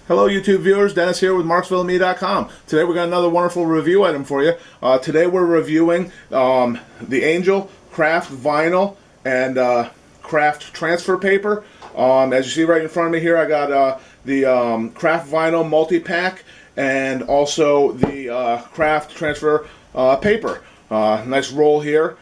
Hello YouTube viewers, Dennis here with MarksvilleandMe.com. Today we got another wonderful review item for you. Today we're reviewing the Angel Craft Vinyl and Craft Transfer Paper. As you see right in front of me here, I got the Craft Vinyl Multi-Pack and also the Craft Transfer Paper. Nice roll here.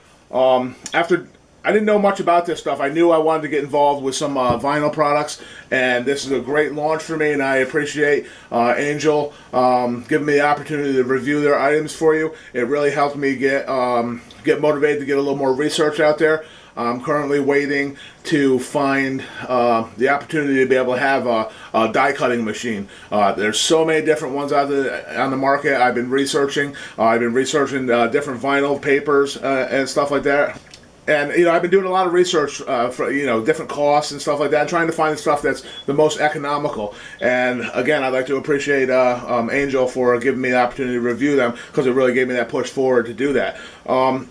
I didn't know much about this stuff. I knew I wanted to get involved with some vinyl products, and this is a great launch for me, and I appreciate Angel giving me the opportunity to review their items for you. It really helped me get motivated to get a little more research out there. I'm currently waiting to find the opportunity to be able to have a die cutting machine. There's so many different ones out there on the market. I've been researching different vinyl papers and stuff like that. And, I've been doing a lot of research for, different costs and stuff like that, trying to find the stuff that's the most economical. And, again, I'd like to appreciate Angel for giving me the opportunity to review them, because it really gave me that push forward to do that.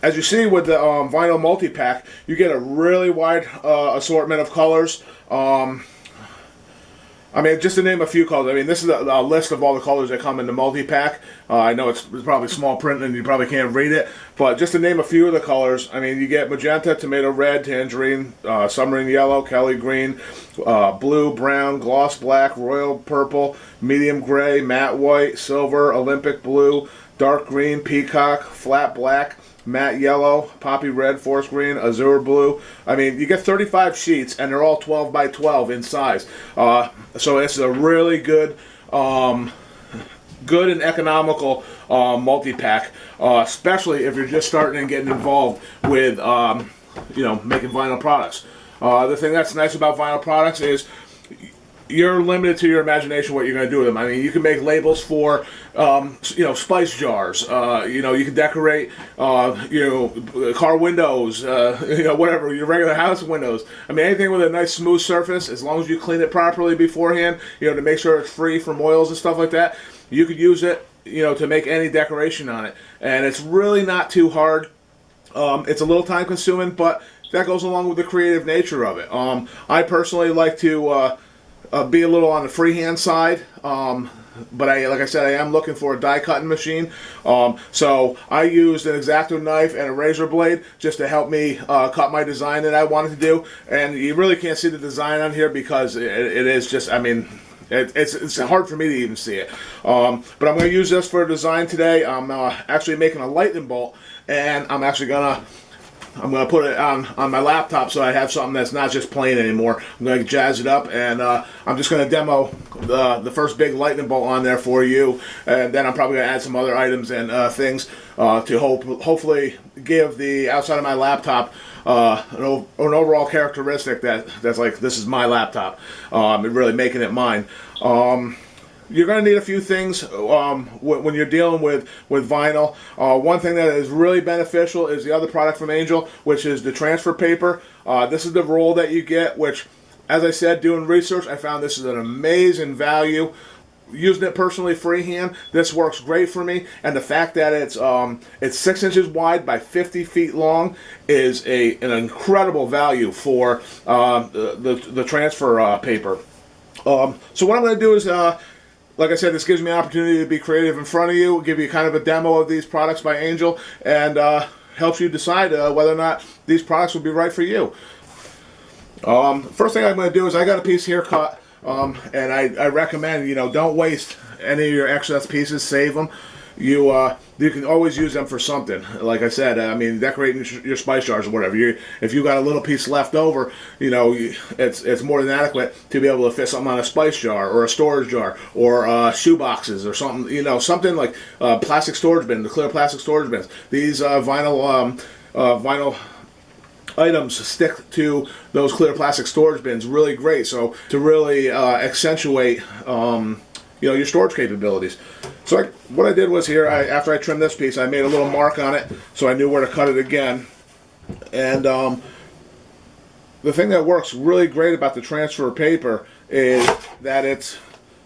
As you see with the vinyl multi-pack, you get a really wide assortment of colors. Just to name a few colors, this is a list of all the colors that come in the multi-pack. I know it's probably small print and you probably can't read it, but just to name a few of the colors, you get magenta, tomato red, tangerine, submarine yellow, Kelly green, blue, brown, gloss black, royal purple, medium gray, matte white, silver, Olympic blue, dark green, peacock, flat black, matte yellow, poppy red, forest green, azure blue. You get 35 sheets, and they're all 12 by 12 in size. So it's a really good and economical multi-pack, especially if you're just starting and getting involved with making vinyl products. The thing that's nice about vinyl products is you're limited to your imagination what you're going to do with them. You can make labels for, spice jars. You can decorate, car windows, whatever, your regular house windows. Anything with a nice smooth surface, as long as you clean it properly beforehand, to make sure it's free from oils and stuff like that, you could use it, to make any decoration on it. And it's really not too hard. It's a little time consuming, but that goes along with the creative nature of it. I personally like to be a little on the freehand side, but like I said, I am looking for a die cutting machine. So I used an X-Acto knife and a razor blade just to help me cut my design that I wanted to do. And you really can't see the design on here because it is just, it's hard for me to even see it. But I'm going to use this for a design today. I'm actually making a lightning bolt, and I'm going to put it on my laptop so I have something that's not just plain anymore. I'm going to jazz it up, and I'm just going to demo the first big lightning bolt on there for you, and then I'm probably going to add some other items and things to hopefully give the outside of my laptop an overall characteristic that's like, this is my laptop, and really making it mine. You're going to need a few things when you're dealing with vinyl. One thing that is really beneficial is the other product from Angel, which is the transfer paper. This is the roll that you get, which, as I said, doing research, I found this is an amazing value. Using it personally freehand, this works great for me, and the fact that it's 6 inches wide by 50 feet long is an incredible value for the transfer paper. So what I'm going to do is, like I said, this gives me an opportunity to be creative in front of you, give you kind of a demo of these products by Angel, and helps you decide whether or not these products will be right for you. First thing I'm going to do is, I got a piece here cut, and I recommend, don't waste any of your excess pieces, save them. You can always use them for something. Like I said, decorating your spice jars or whatever. If you got a little piece left over, it's more than adequate to be able to fit something on a spice jar or a storage jar or shoe boxes or something. Something like plastic storage bin, the clear plastic storage bins. These vinyl items stick to those clear plastic storage bins really great. So to really accentuate your storage capabilities. So what I did was here, after I trimmed this piece, I made a little mark on it so I knew where to cut it again. And the thing that works really great about the transfer paper is that it's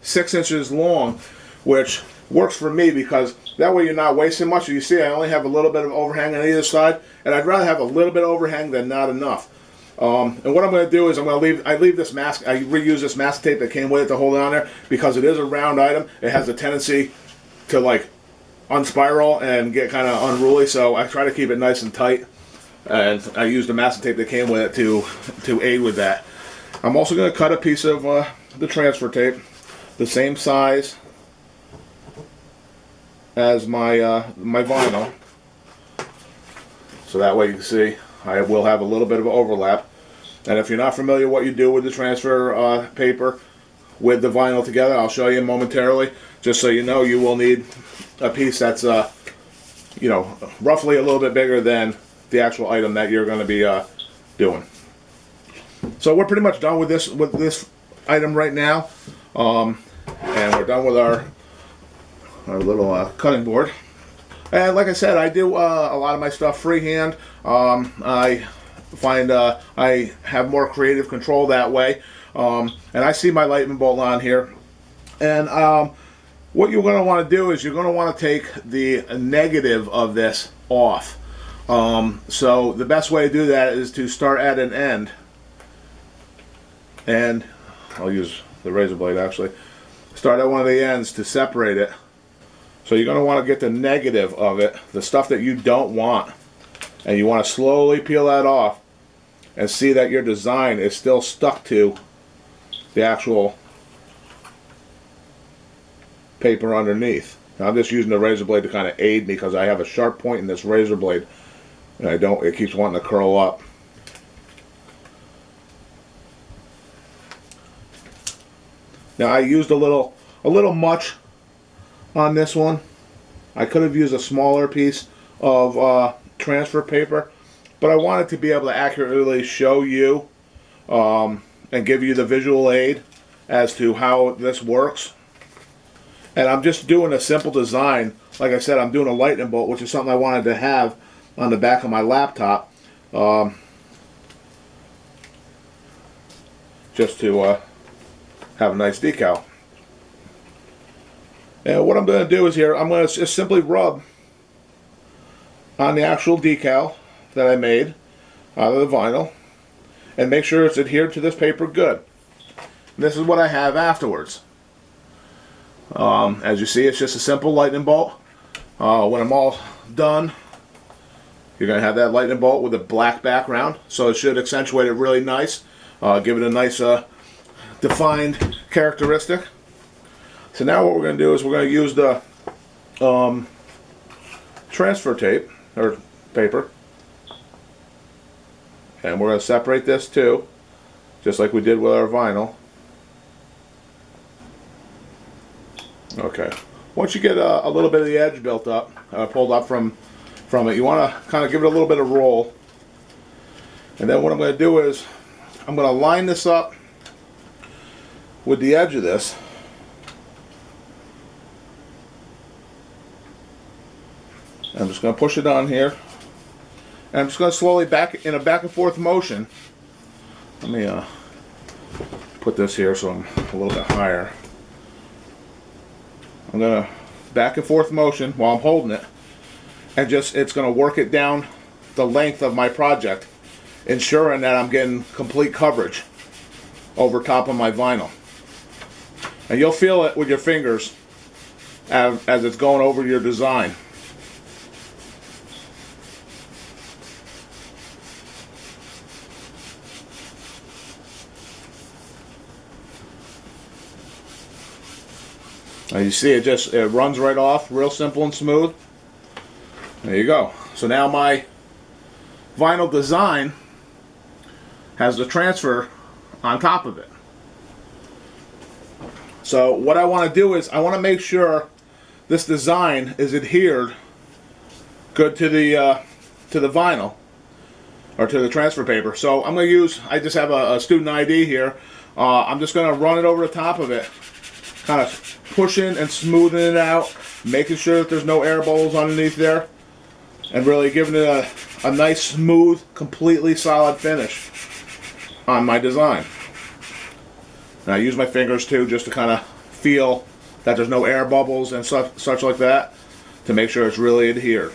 6 inches long, which works for me because that way you're not wasting much. You see, I only have a little bit of overhang on either side, and I'd rather have a little bit of overhang than not enough. And what I'm going to do is I leave this mask, I reuse this mask tape that came with it to hold it on there, because it is a round item. It has a tendency to like unspiral and get kind of unruly, so I try to keep it nice and tight, and I use the masking tape that came with it to aid with that. I'm also going to cut a piece of the transfer tape, the same size as my my vinyl, so that way you can see I will have a little bit of overlap. And if you're not familiar what you do with the transfer paper with the vinyl together, I'll show you momentarily. Just so you know, you will need a piece that's you know, roughly a little bit bigger than the actual item that you're going to be doing. So we're pretty much done with this item right now, and we're done with our little cutting board. And like I said, I do a lot of my stuff freehand. I find I have more creative control that way. And I see my lightning bolt on here. And what you're going to want to do is you're going to want to take the negative of this off. So the best way to do that is to start at an end. And I'll use the razor blade actually. Start at one of the ends to separate it. So you're going to want to get the negative of it, the stuff that you don't want. And you want to slowly peel that off and see that your design is still stuck to the actual paper underneath. Now I'm just using the razor blade to kind of aid me because I have a sharp point in this razor blade and it keeps wanting to curl up. Now I used a little much on this one. I could have used a smaller piece of transfer paper, but I wanted to be able to accurately show you and give you the visual aid as to how this works. And I'm just doing a simple design. Like I said, I'm doing a lightning bolt, which is something I wanted to have on the back of my laptop, just to have a nice decal. And what I'm going to do is here, I'm going to just simply rub on the actual decal that I made out of the vinyl and make sure it's adhered to this paper good. And this is what I have afterwards. As you see, it's just a simple lightning bolt. When I'm all done, you're going to have that lightning bolt with a black background, so it should accentuate it really nice, give it a nice defined characteristic. So now what we're going to do is we're going to use the transfer tape or paper, and we're going to separate this too, just like we did with our vinyl. Okay, once you get a little bit of the edge built up, pulled up from it, you want to kind of give it a little bit of roll. And then what I'm going to do is I'm going to line this up with the edge of this. I'm just going to push it on here, and I'm just going to slowly in a back and forth motion. Let me put this here so I'm a little bit higher. I'm going to back and forth motion while I'm holding it, and it's going to work it down the length of my project, ensuring that I'm getting complete coverage over top of my vinyl. And you'll feel it with your fingers as it's going over your design. Now you see it runs right off, real simple and smooth. There you go. So now my vinyl design has the transfer on top of it. So what I want to do is I want to make sure this design is adhered good to the vinyl or to the transfer paper. So I'm going to use, I just have a student ID here. I'm just going to run it over the top of it, kind of pushing and smoothing it out, making sure that there's no air bubbles underneath there, and really giving it a nice, smooth, completely solid finish on my design. And I use my fingers too, just to kind of feel that there's no air bubbles and such like that, to make sure it's really adhered.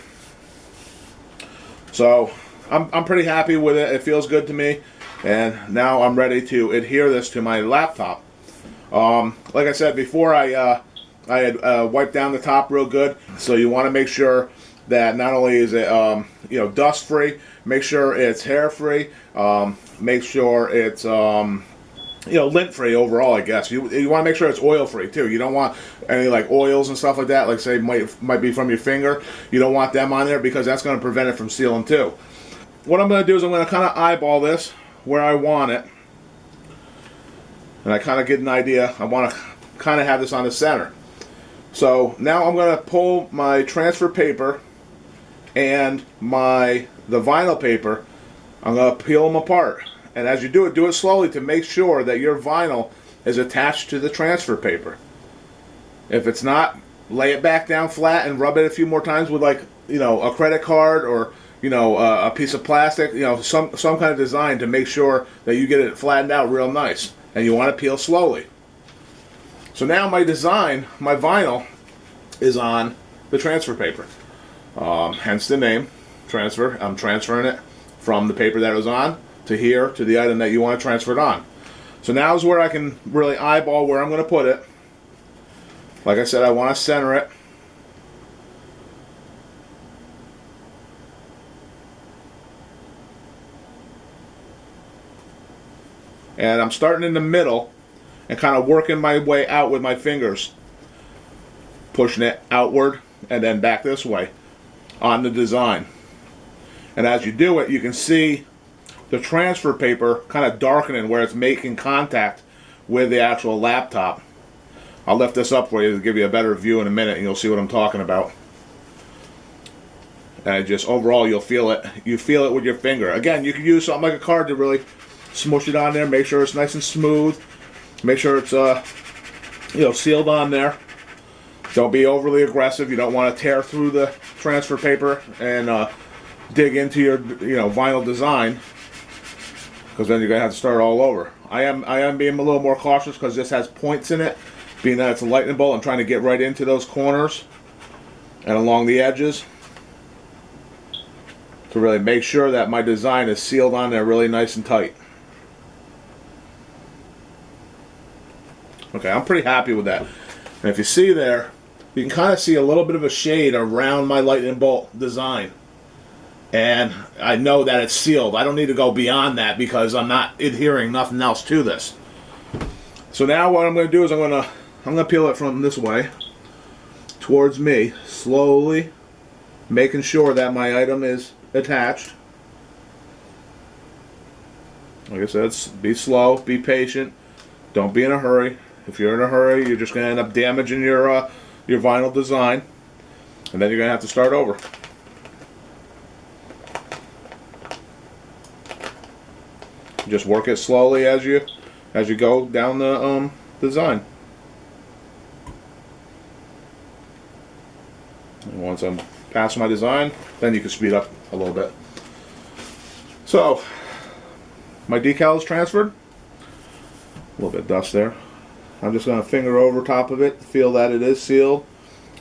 So I'm pretty happy with it. It feels good to me. And now I'm ready to adhere this to my laptop. Like I said before, I had wiped down the top real good. So you want to make sure that not only is it dust free, make sure it's hair free, make sure it's lint free overall. I guess you want to make sure it's oil free too. You don't want any like oils and stuff like that, like say might be from your finger. You don't want them on there because that's going to prevent it from sealing too. What I'm going to do is I'm going to kind of eyeball this where I want it, and I kind of get an idea. I want to kind of have this on the center. So now I'm going to pull my transfer paper and the vinyl paper. I'm going to peel them apart. And as you do it slowly to make sure that your vinyl is attached to the transfer paper. If it's not, lay it back down flat and rub it a few more times with like, a credit card or, a piece of plastic, some kind of design to make sure that you get it flattened out real nice. And you want to peel slowly. So now my design, my vinyl, is on the transfer paper. Hence the name, transfer. I'm transferring it from the paper that it was on to here to the item that you want to transfer it on. So now is where I can really eyeball where I'm going to put it. Like I said, I want to center it. And I'm starting in the middle and kind of working my way out with my fingers, pushing it outward and then back this way on the design. And as you do it, you can see the transfer paper kind of darkening where it's making contact with the actual laptop. I'll lift this up for you to give you a better view in a minute, and you'll see what I'm talking about. And just overall, you'll feel it. You feel it with your finger. Again, you can use something like a card to really smush it on there. Make sure it's nice and smooth. Make sure it's sealed on there. Don't be overly aggressive. You don't want to tear through the transfer paper and dig into your vinyl design, because then you're gonna have to start all over. I am being a little more cautious because this has points in it, being that it's a lightning bolt. I'm trying to get right into those corners and along the edges to really make sure that my design is sealed on there really nice and tight. Okay, I'm pretty happy with that. And if you see there, you can kind of see a little bit of a shade around my lightning bolt design. And I know that it's sealed. I don't need to go beyond that because I'm not adhering nothing else to this. So now what I'm going to do is I'm going to peel it from this way towards me, slowly, making sure that my item is attached. Like I said, be slow, be patient, don't be in a hurry. If you're in a hurry, you're just going to end up damaging your vinyl design, and then you're going to have to start over. Just work it slowly as you go down the design. And once I'm past my design, then you can speed up a little bit. So my decal is transferred. A little bit of dust there. I'm just going to finger over top of it, feel that it is sealed.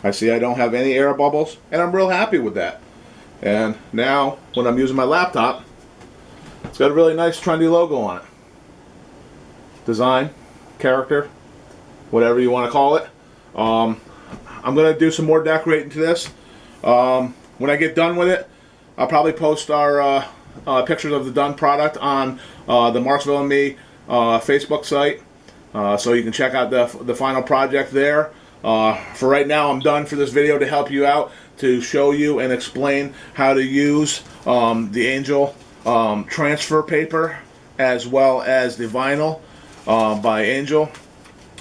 I see I don't have any air bubbles, and I'm real happy with that. And now, when I'm using my laptop, it's got a really nice trendy logo on it. Design, character, whatever you want to call it. I'm going to do some more decorating to this. When I get done with it, I'll probably post our pictures of the done product on the MarksvilleandMe Facebook site. So you can check out the final project there. For right now, I'm done for this video to help you out, to show you and explain how to use the Angel transfer paper as well as the vinyl by Angel.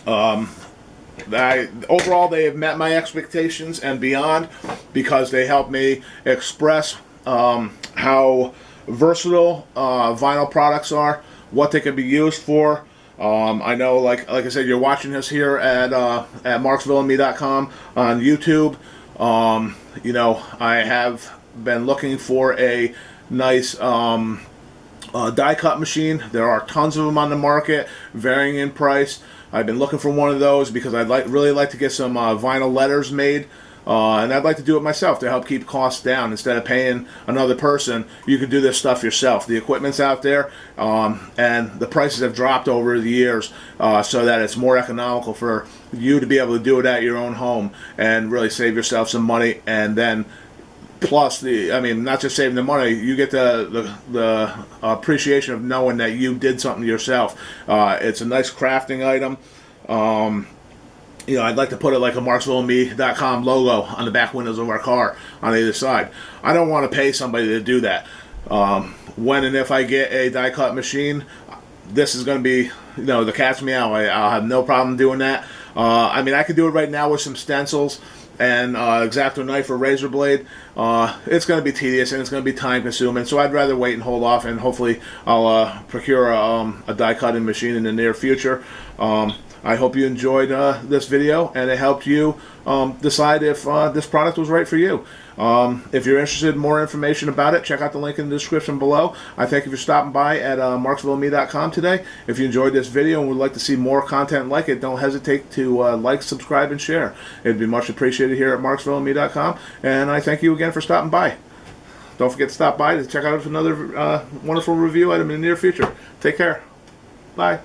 Overall, they have met my expectations and beyond, because they help me express how versatile vinyl products are, what they can be used for. I know, like I said, you're watching this here at MarksvilleandMe.com on YouTube. I have been looking for a nice die cut machine. There are tons of them on the market, varying in price. I've been looking for one of those because I'd really like to get some vinyl letters made And I'd like to do it myself to help keep costs down. Instead of paying another person, you can do this stuff yourself. The equipment's out there, and the prices have dropped over the years, so that it's more economical for you to be able to do it at your own home and really save yourself some money. And then plus not just saving the money, you get the appreciation of knowing that you did something yourself. It's a nice crafting item. I'd like to put it like a MarksvilleandMe.com logo on the back windows of our car on either side. I don't want to pay somebody to do that. When and if I get a die cut machine, this is going to be, the cat's meow. I'll have no problem doing that. I could do it right now with some stencils and X-Acto knife or razor blade. It's going to be tedious and it's going to be time consuming, so I'd rather wait and hold off, and hopefully I'll procure a die cutting machine in the near future. I hope you enjoyed this video and it helped you decide if this product was right for you. If you're interested in more information about it, check out the link in the description below. I thank you for stopping by at MarksvilleandMe.com today. If you enjoyed this video and would like to see more content like it, don't hesitate to like, subscribe, and share. It'd be much appreciated here at MarksvilleandMe.com. And I thank you again for stopping by. Don't forget to stop by to check out another wonderful review item in the near future. Take care. Bye.